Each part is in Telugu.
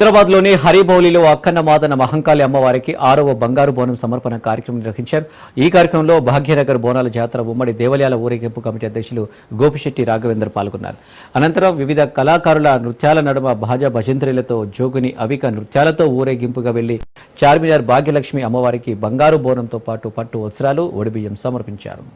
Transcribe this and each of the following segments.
హైదరాబాద్లోని హరిబౌలిలో అక్కన్న మాదన మహంకాళి అమ్మవారికి 6వ బంగారు బోనం సమర్పణ కార్యక్రమం నిర్వహించారు. ఈ కార్యక్రమంలో భాగ్యనగర్ బోనాల జాతర ఉమ్మడి దేవాలయాల ఊరేగింపు కమిటీ అధ్యక్షులు గోపిశెట్టి రాఘవేందర్ పాల్గొన్నారు. అనంతరం వివిధ కళాకారుల నృత్యాల నడుమ భాజా భజంత్రీలతో జోగుని అవిక నృత్యాలతో ఊరేగింపుగా వెళ్లి చార్మినార్ భాగ్యలక్ష్మి అమ్మవారికి బంగారు బోనంతో పాటు పట్టు వస్త్రాలు ఒడిబియ్యం సమర్పించారు.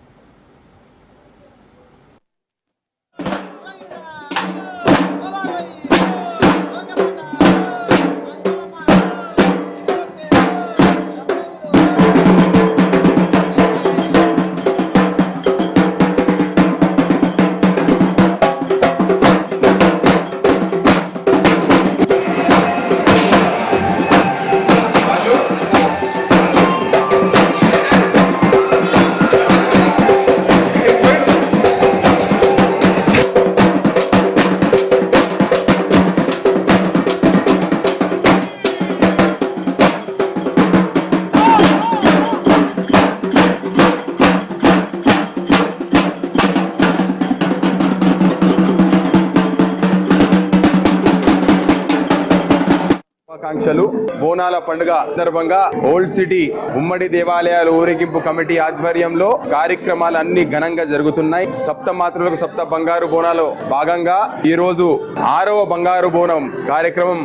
ఆకాంక్షలు బోనాల పండుగ సందర్భంగా ఓల్డ్ సిటీ ఉమ్మడి దేవాలయాల ఊరేగింపు కమిటీ ఆధ్వర్యంలో కార్యక్రమాలు అన్ని ఘనంగా జరుగుతున్నాయి. సప్తమాతృలకు సప్త బంగారు బోనాలు భాగంగా ఈ రోజు 6వ బంగారు బోనం కార్యక్రమం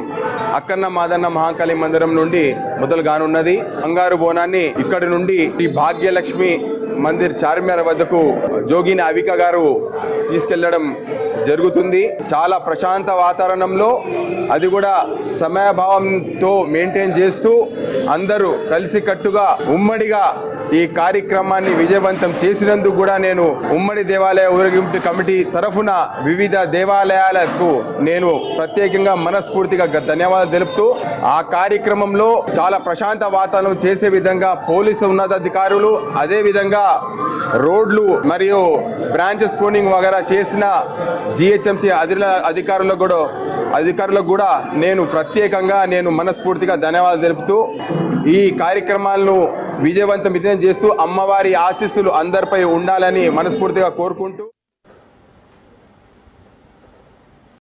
అక్కన్న మాదన్న మహాకాళి మందిరం నుండి మొదలు కానున్నది. బంగారు బోనాన్ని ఇక్కడి నుండి ఈ భాగ్యలక్ష్మి మందిర్ చార్మినార్ వద్దకు జోగిని అవిక గారు తీసుకెళ్లడం జరుగుతుంది. చాలా ప్రశాంత వాతావరణంలో, అది కూడా సమయభావంతో మెయింటైన్ చేస్తూ అందరూ కలిసికట్టుగా ఉమ్మడిగా ఈ కార్యక్రమాన్ని విజయవంతం చేసినందుకు కూడా నేను ఉమ్మడి దేవాలయ ఊరేగింపు కమిటీ తరఫున వివిధ దేవాలయాలకు నేను ప్రత్యేకంగా మనస్ఫూర్తిగా ధన్యవాదాలు తెలుపుతూ, ఆ కార్యక్రమంలో చాలా ప్రశాంత వాతావరణం చేసే విధంగా పోలీసు ఉన్నతాధికారులు, అదేవిధంగా రోడ్లు మరియు బ్రాంచెస్ ఫోనింగ్ వగైరా చేసిన జిహెచ్ఎంసీ అధికారులకు కూడా నేను ప్రత్యేకంగా మనస్ఫూర్తిగా ధన్యవాదాలు తెలుపుతూ, ఈ కార్యక్రమాలను విజయవంతం చేస్తూ అమ్మవారి ఆశీస్సులు అందరిపై ఉండాలని మనస్ఫూర్తిగా కోరుకుంటూ